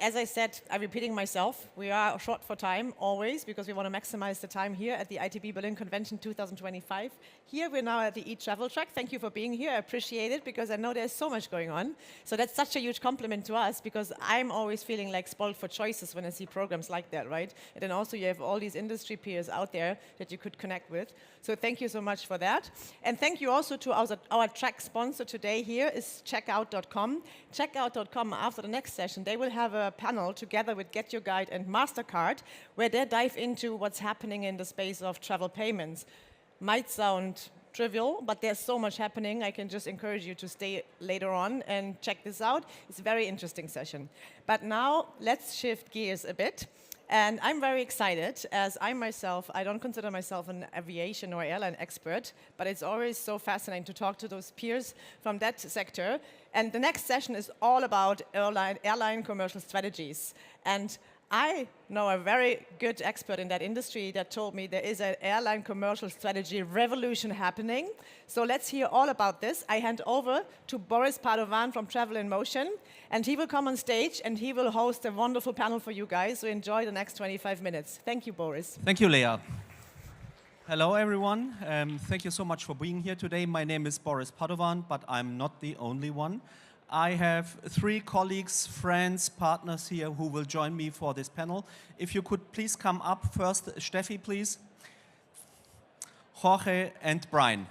as I said, I'm repeating myself. We are short for time, always, because we want to maximize the time here at the ITB Berlin Convention 2025. Here, we're now at the e-travel track. Thank you for being here. I appreciate it, because I know there's so much going on. So that's such a huge compliment to us, because I'm always feeling like spoiled for choices when I see programs like that, right? And then also you have all these industry peers out there that you could connect with. So thank you so much for that. And thank you also to our track sponsor today here is checkout.com. Checkout.com, after the next session, they will have a panel together with Get Your Guide and MasterCard, where they dive into what's happening in the space of travel payments. Might sound trivial, but there's so much happening. I can just encourage you to stay later on and check this out. It's a very interesting session. But now let's shift gears a bit. And I'm very excited, as I myself, I don't consider myself an aviation or airline expert, but it's always so fascinating to talk to those peers from that sector. And the next session is all about airline commercial strategies. And I know a very good expert in that industry that told me there is an airline commercial strategy revolution happening. So let's hear all about this. I hand over to Boris Padovan from Travel in Motion, and he will come on stage and he will host a wonderful panel for you guys. So enjoy the next 25 minutes. Thank you, Boris. Thank you, Leah. Hello, everyone. Thank you so much for being here today. My name is Boris Padovan, but I'm not the only one. I have 3 colleagues, friends, partners here who will join me for this panel. If you could please come up first, Steffi, please. Jorge and Brian.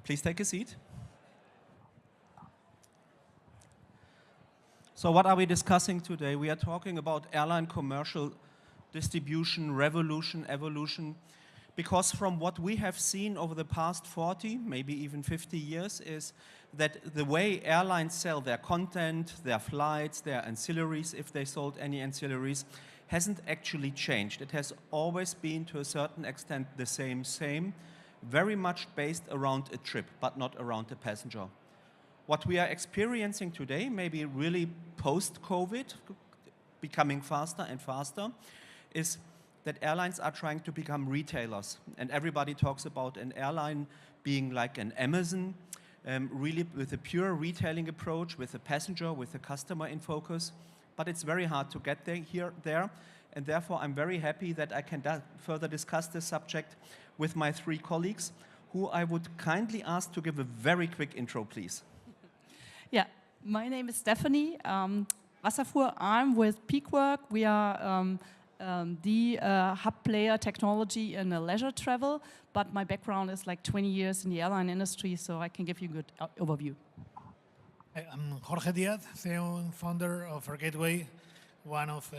Please take a seat. So what are we discussing today? We are talking about airline commercial distribution, revolution, evolution. Because from what we have seen over the past 40, maybe even 50 years, is that the way airlines sell their content, their flights, their ancillaries, if they sold any ancillaries, hasn't actually changed. It has always been, to a certain extent, the same, very much based around a trip, but not around a passenger. What we are experiencing today, maybe really post-COVID, becoming faster and faster, is that airlines are trying to become retailers. And everybody talks about an airline being like an Amazon, really with a pure retailing approach, with a passenger, with a customer in focus. But it's very hard to get there. And therefore, I'm very happy that I can further discuss this subject with my 3 colleagues, who I would kindly ask to give a very quick intro, please. Yeah, my name is Stephanie. Wasserfuhr, I'm with Peakwork. We are the hub player technology in leisure travel, but my background is like 20 years in the airline industry, so I can give you a good overview. I'm Jorge Diaz, CEO and founder of Our Gateway, one of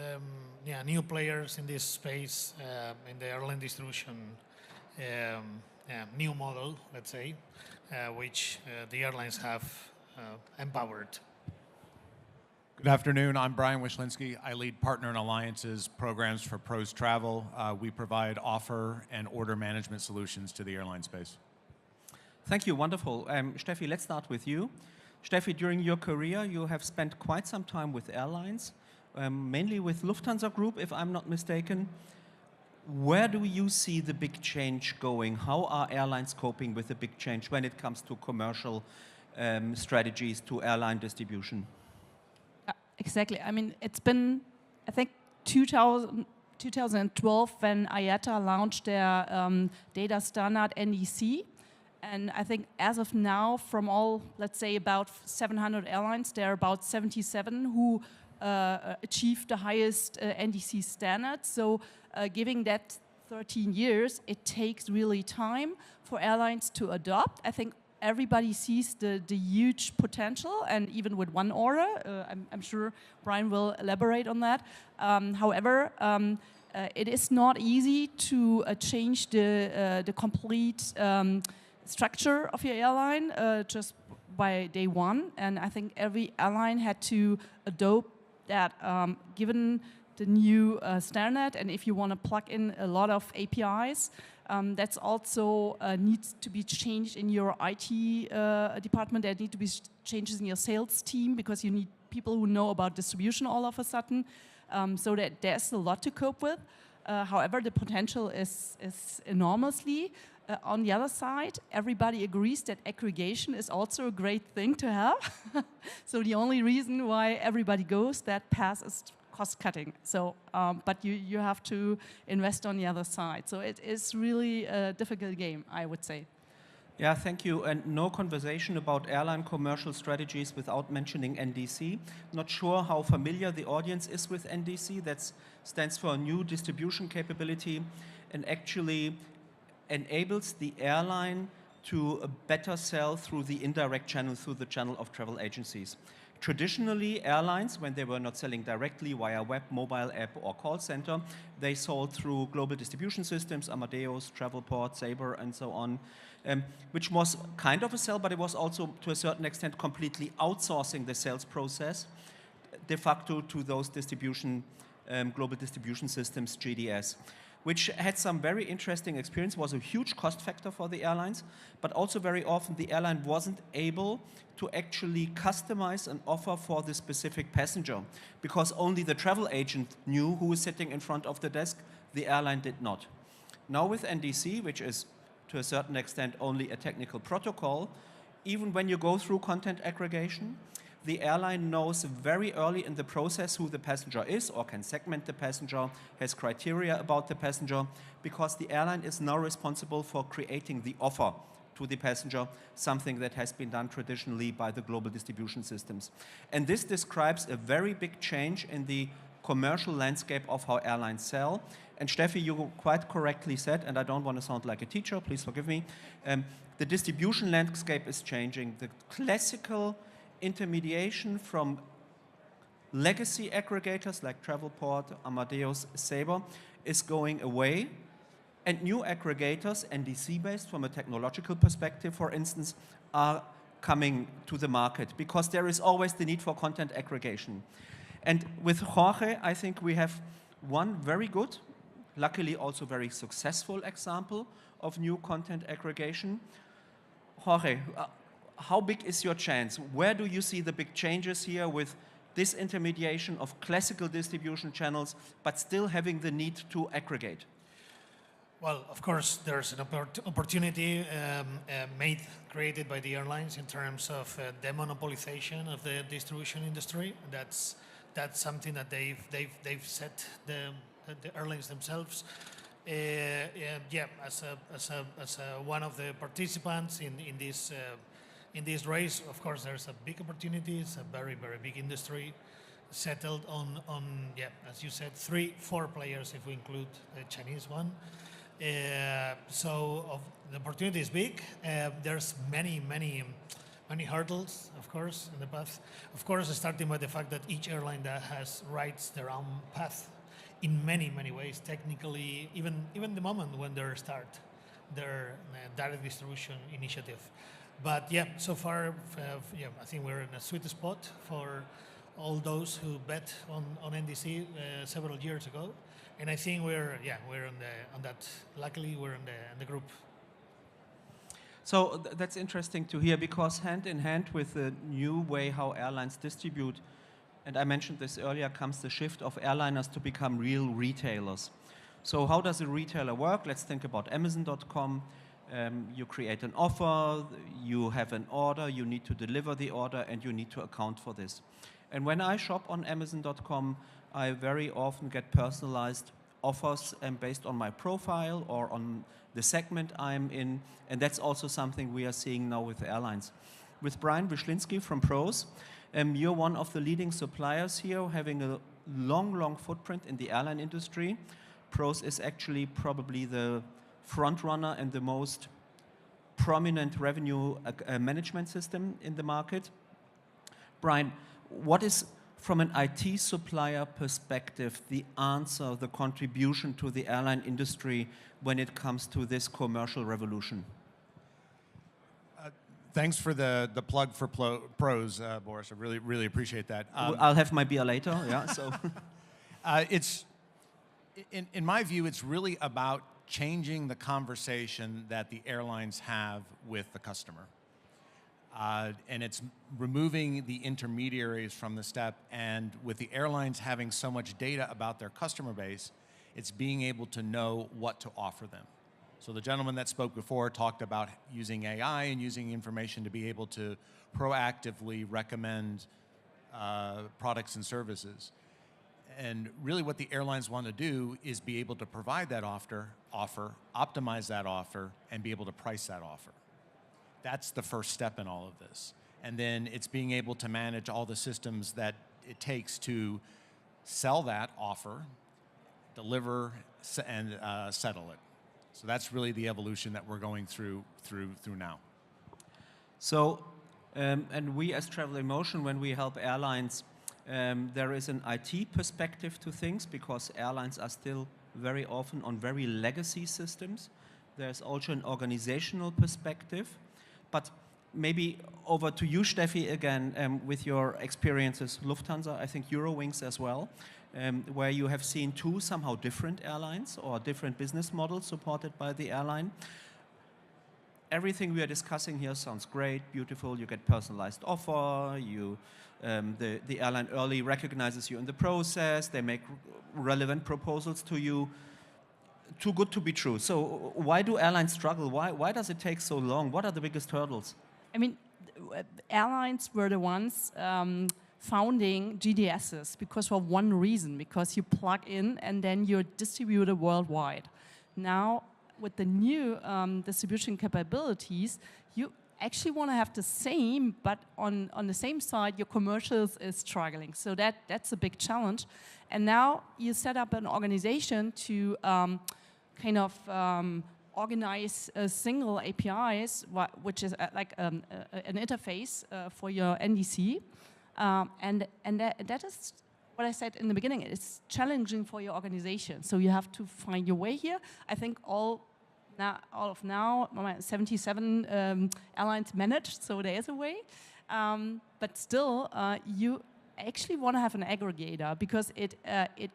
new players in this space in the airline distribution new model, let's say, which the airlines have empowered. Good afternoon. I'm Brian Wyszynski. I lead Partner and Alliances programs for Pros Travel. We provide offer and order management solutions to the airline space. Thank you. Wonderful. Steffi, let's start with you. Steffi, during your career, you have spent quite some time with airlines, mainly with Lufthansa Group, if I'm not mistaken. Where do you see the big change going? How are airlines coping with the big change when it comes to commercial strategies to airline distribution? Exactly. I mean, it's been, I think, 2012 when IATA launched their data standard NDC. And I think as of now, from all, let's say, about 700 airlines, there are about 77 who achieved the highest NDC standard. So giving that 13 years, it takes really time for airlines to adopt. I think everybody sees the huge potential, and even with one order, I'm sure Brian will elaborate on that. However, it is not easy to change the complete structure of your airline just by day one, and I think every airline had to adopt that given the new standard, and if you want to plug in a lot of APIs, that's also needs to be changed in your IT department. There need to be changes in your sales team because you need people who know about distribution all of a sudden. So that there's a lot to cope with. However, the potential is enormously. On the other side, everybody agrees that aggregation is also a great thing to have. So the only reason why everybody goes that path is cost cutting. So, but you have to invest on the other side. So it is really a difficult game, I would say. Yeah, thank you. And no conversation about airline commercial strategies without mentioning NDC. Not sure how familiar the audience is with NDC. That stands for New Distribution Capability, and actually enables the airline to better sell through the indirect channel, through the channel of travel agencies. Traditionally, airlines, when they were not selling directly via web, mobile app, or call center, they sold through global distribution systems, Amadeus, Travelport, Sabre, and so on, which was kind of a sell, but it was also, to a certain extent, completely outsourcing the sales process de facto to those distribution, global distribution systems, GDS, which had some very interesting experience, was a huge cost factor for the airlines, but also very often the airline wasn't able to actually customize an offer for the specific passenger, because only the travel agent knew who was sitting in front of the desk, the airline did not. Now with NDC, which is to a certain extent only a technical protocol, even when you go through content aggregation, the airline knows very early in the process who the passenger is, or can segment the passenger, has criteria about the passenger, because the airline is now responsible for creating the offer to the passenger, something that has been done traditionally by the global distribution systems. And this describes a very big change in the commercial landscape of how airlines sell. And Steffi, you quite correctly said, and I don't want to sound like a teacher, please forgive me, the distribution landscape is changing. The classical intermediation from legacy aggregators like Travelport, Amadeus, Sabre is going away, and new aggregators, NDC-based from a technological perspective, for instance, are coming to the market, because there is always the need for content aggregation. And with Jorge, I think we have one very good, luckily also very successful example of new content aggregation. Jorge, how big is your chance? Where do you see the big changes here with this intermediation of classical distribution channels, but still having the need to aggregate? Well, of course, there's an opportunity created by the airlines in terms of demonopolization of the distribution industry. That's something that they've set the airlines themselves. Yeah, as one of the participants in this race, of course, there's a big opportunity. It's a very, very big industry, settled on yeah, as you said, 3-4 players if we include the Chinese one. So the opportunity is big. There's many hurdles, of course, in the path. Of course, starting by the fact that each airline that writes their own path in many ways, technically, even the moment when they start their direct distribution initiative. But yeah, so far, yeah, I think we're in a sweet spot for all those who bet on NDC several years ago. And I think we're on that. Luckily, we're in the group. So that's interesting to hear, because hand in hand with the new way how airlines distribute, and I mentioned this earlier, comes the shift of airliners to become real retailers. So how does a retailer work? Let's think about Amazon.com. You create an offer, you have an order, you need to deliver the order, and you need to account for this. And when I shop on Amazon.com, I very often get personalized offers based on my profile or on the segment I'm in, and that's also something we are seeing now with airlines. With Brian Wyszynski from Pros, you're one of the leading suppliers here, having a long footprint in the airline industry. Pros is actually probably the front runner and the most prominent revenue management system in the market. Brian, what is, from an IT supplier perspective, the answer, the contribution to the airline industry when it comes to this commercial revolution? Thanks for the plug for Pros, Boris. I really appreciate that. I'll have my beer later. Yeah. So, it's in my view, it's really about changing the conversation that the airlines have with the customer. And it's removing the intermediaries from the step, and with the airlines having so much data about their customer base, it's being able to know what to offer them. So the gentleman that spoke before talked about using AI and using information to be able to proactively recommend products and services. And really what the airlines want to do is be able to provide that offer, optimize that offer, and be able to price that offer. That's the first step in all of this. And then it's being able to manage all the systems that it takes to sell that offer, deliver, and settle it. So that's really the evolution that we're going through now. So, and we as Travel in Motion, when we help airlines, there is an IT perspective to things because airlines are still very often on very legacy systems. There's also an organizational perspective. But maybe over to you, Steffi, again, with your experiences, Lufthansa, I think Eurowings as well, where you have seen two somehow different airlines or different business models supported by the airline. Everything we are discussing here sounds great, beautiful. You get personalized offer. The airline early recognizes you in the process. They make relevant proposals to you. Too good to be true. So why do airlines struggle? Why does it take so long? What are the biggest hurdles? I mean, airlines were the ones founding GDSs because for one reason, because you plug in and then you're distributed worldwide. Now, with the new distribution capabilities, you actually want to have the same, but on the same side, your commercials is struggling. So that's a big challenge. And now you set up an organization to kind of organize single APIs, which is like an interface for your NDC. And that is what I said in the beginning. It's challenging for your organization. So you have to find your way here. I think all of now, 77 airlines managed, so there is a way. But still, you actually want to have an aggregator because it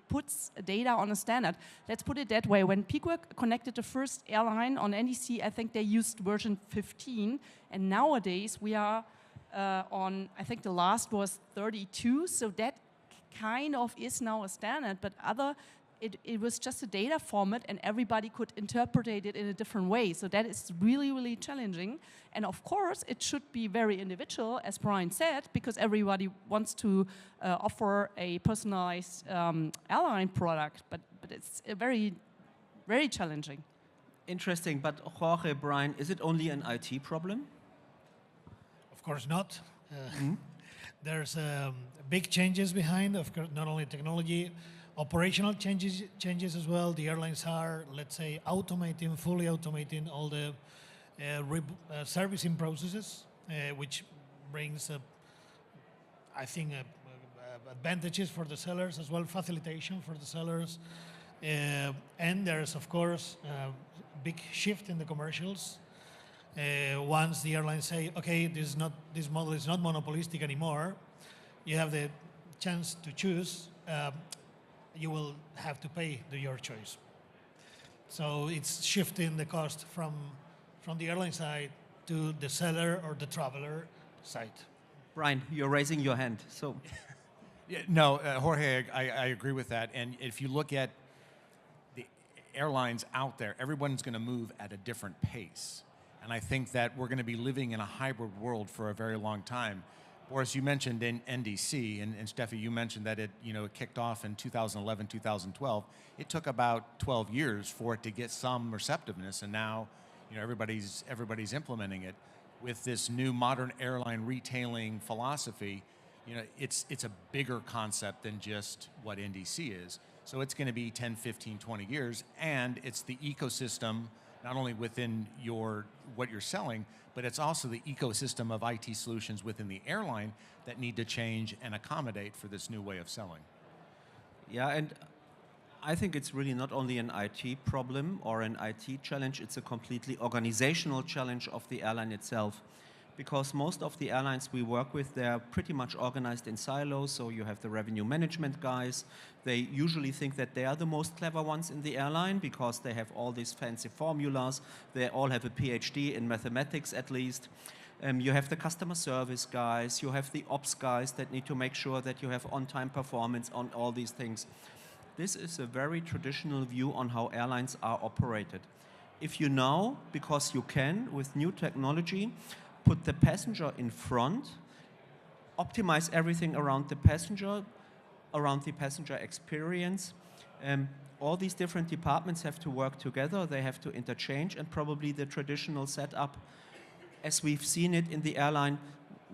puts data on a standard. Let's put it that way. When Piquet connected the first airline on NDC, I think they used version 15, and nowadays we are on, I think the last was 32, so that kind of is now a standard, but it was just a data format and everybody could interpret it in a different way. So that is really, really challenging. And of course, it should be very individual, as Brian said, because everybody wants to offer a personalized airline product, but it's very, very challenging. Interesting, but Jorge, Brian, is it only an IT problem? Of course not. There's big changes behind, of course, not only technology, operational changes as well. The airlines are, let's say, fully automating all the servicing processes, which brings, I think, advantages for the sellers as well, facilitation for the sellers. And there's, of course, a big shift in the commercials. Once the airlines say, okay, this model is not monopolistic anymore, you have the chance to choose, you will have to pay your choice. So it's shifting the cost from the airline side to the seller or the traveler side. Brian, you're raising your hand. So, yeah, no, Jorge, I agree with that. And if you look at the airlines out there, everyone's going to move at a different pace. And I think that we're going to be living in a hybrid world for a very long time. Boris, you mentioned in NDC, and Steffi, you mentioned that it kicked off in 2011, 2012. It took about 12 years for it to get some receptiveness, and now everybody's implementing it. With this new modern airline retailing philosophy, it's a bigger concept than just what NDC is. So it's going to be 10, 15, 20 years, and it's the ecosystem, not only within what you're selling, but it's also the ecosystem of IT solutions within the airline that need to change and accommodate for this new way of selling. yeah, and I think it's really not only an IT problem or an IT challenge, it's a completely organizational challenge of the airline itself. Because most of the airlines we work with, they're pretty much organized in silos. So you have the revenue management guys. They usually think that they are the most clever ones in the airline because they have all these fancy formulas. They all have a PhD in mathematics at least. You have the customer service guys. You have the ops guys that need to make sure that you have on-time performance on all these things. This is a very traditional view on how airlines are operated. if you now, because you can, with new technology, put the passenger in front, optimize everything around the passenger experience. All these different departments have to work together, they have to interchange, and probably the traditional setup, as we've seen it in the airline,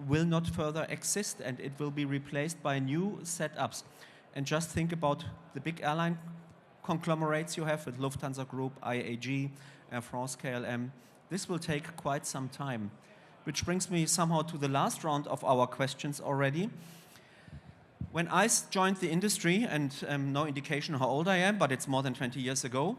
will not further exist, and it will be replaced by new setups. And just think about the big airline conglomerates you have with Lufthansa Group, IAG, Air France, KLM. This will take quite some time. Which brings me somehow to the last round of our questions already. When I joined the industry, and no indication how old I am, but it's more than 20 years ago,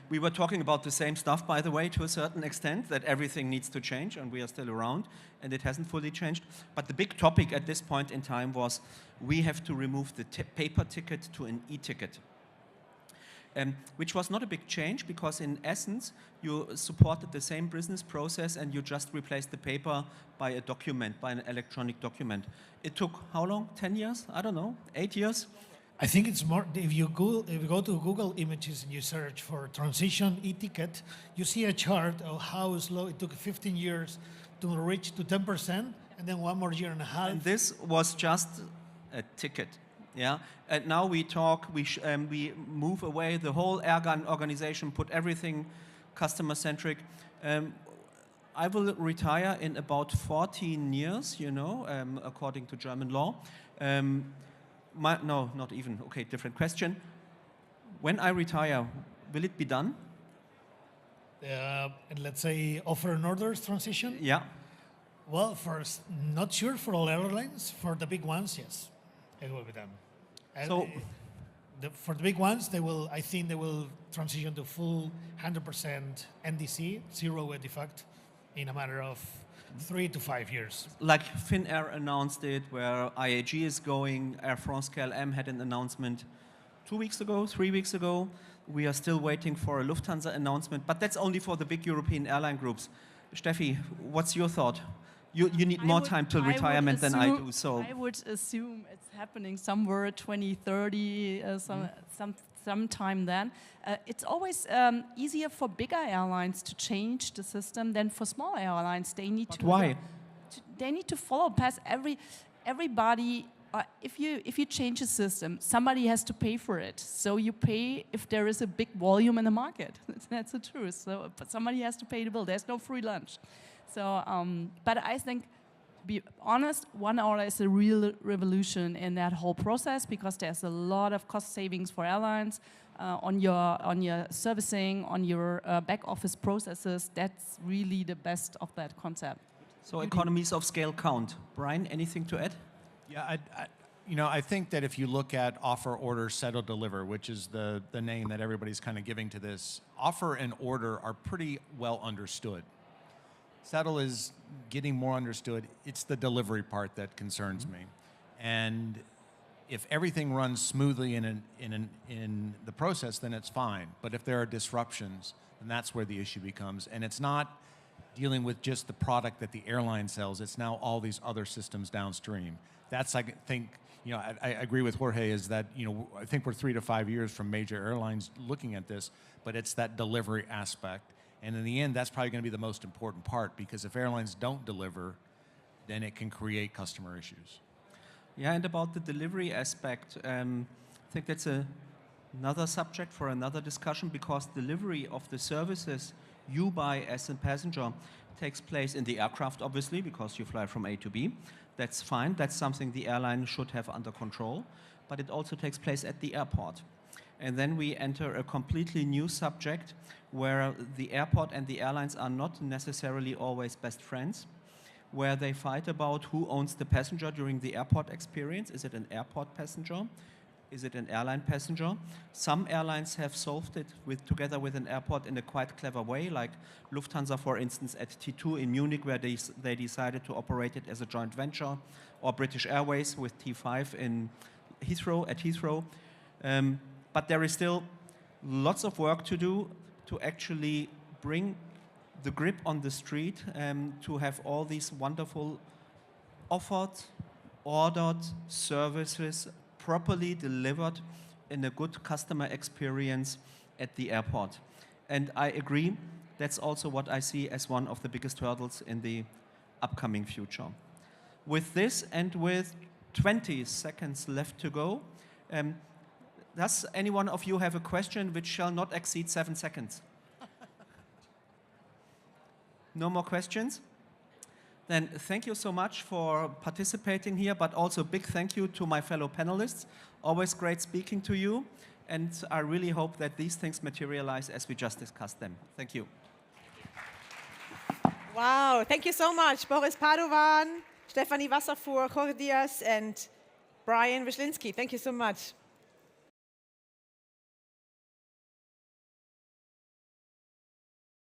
we were talking about the same stuff, by the way, to a certain extent, that everything needs to change, and we are still around, and it hasn't fully changed. But the big topic at this point in time was we have to remove the paper ticket to an e-ticket. Which was not a big change, because in essence, you supported the same business process and you just replaced the paper by a document, by an electronic document. It took how long? 10 years? I don't know, 8 years? I think it's more, if you go to Google Images and you search for transition e-ticket, you see a chart of how slow it took 15 years to reach to 10%, and then 1 more year and a half. And this was just a ticket. Yeah, and now we talk, we move away the whole Eoghan organization, put everything customer-centric. I will retire in about 14 years, you know, according to German law. No, not even, okay, different question. When I retire, will it be done? And let's say offer and orders transition? Yeah. Well, first, not sure for all airlines. For the big ones, yes, it will be done. So, for the big ones, I think they will transition to full 100% NDC, zero defact, in a matter of 3 to 5 years. Like Finnair announced it, where IAG is going, Air France KLM had an announcement 2 weeks ago, 3 weeks ago. We are still waiting for a Lufthansa announcement, but that's only for the big European airline groups. Steffi, what's your thought? You need more time till retirement than I do. So I would assume it's happening somewhere 2030, sometime then. It's always easier for bigger airlines to change the system than for small airlines. They need to. Why? They need to follow past everybody. If you change a system, somebody has to pay for it. So you pay if there is a big volume in the market. That's the truth. So, but somebody has to pay the bill. There's no free lunch. So, but I think, to be honest, 1 hour is a real revolution in that whole process, because there's a lot of cost savings for airlines on your servicing, on your back office processes. That's really the best of that concept. So economies of scale count. Brian, anything to add? Yeah, I think that if you look at offer, order, settle, deliver, which is the name that everybody's kind of giving to this, offer and order are pretty well understood. Settle is getting more understood. It's the delivery part that concerns me. And if everything runs smoothly in the process, then it's fine. But if there are disruptions, then that's where the issue becomes. And it's not dealing with just the product that the airline sells. It's now all these other systems downstream. That's, I think, I agree with Jorge, is that, I think we're 3 to 5 years from major airlines looking at this, but it's that delivery aspect. And in the end, that's probably going to be the most important part, because if airlines don't deliver, then it can create customer issues. Yeah, and about the delivery aspect, I think that's another subject for another discussion, because delivery of the services you buy as a passenger takes place in the aircraft, obviously, because you fly from A to B. That's fine. That's something the airline should have under control. But it also takes place at the airport. And then we enter a completely new subject where the airport and the airlines are not necessarily always best friends, where they fight about who owns the passenger during the airport experience. Is it an airport passenger? Is it an airline passenger? Some airlines have solved it together with an airport in a quite clever way, like Lufthansa, for instance, at T2 in Munich, where they decided to operate it as a joint venture, or British Airways with T5 in Heathrow, at Heathrow. But there is still lots of work to do to actually bring the grip on the street, to have all these wonderful offered, ordered services properly delivered in a good customer experience at the airport. And I agree, that's also what I see as one of the biggest hurdles in the upcoming future. With this and with 20 seconds left to go, does any one of you have a question which shall not exceed 7 seconds? No more questions? Then thank you so much for participating here, but also big thank you to my fellow panelists. Always great speaking to you, and I really hope that these things materialize as we just discussed them. Thank you. Wow, thank you so much, Boris Padovan, Stefanie Wasserfuhr, Corry and Brian Wyszynski. Thank you so much.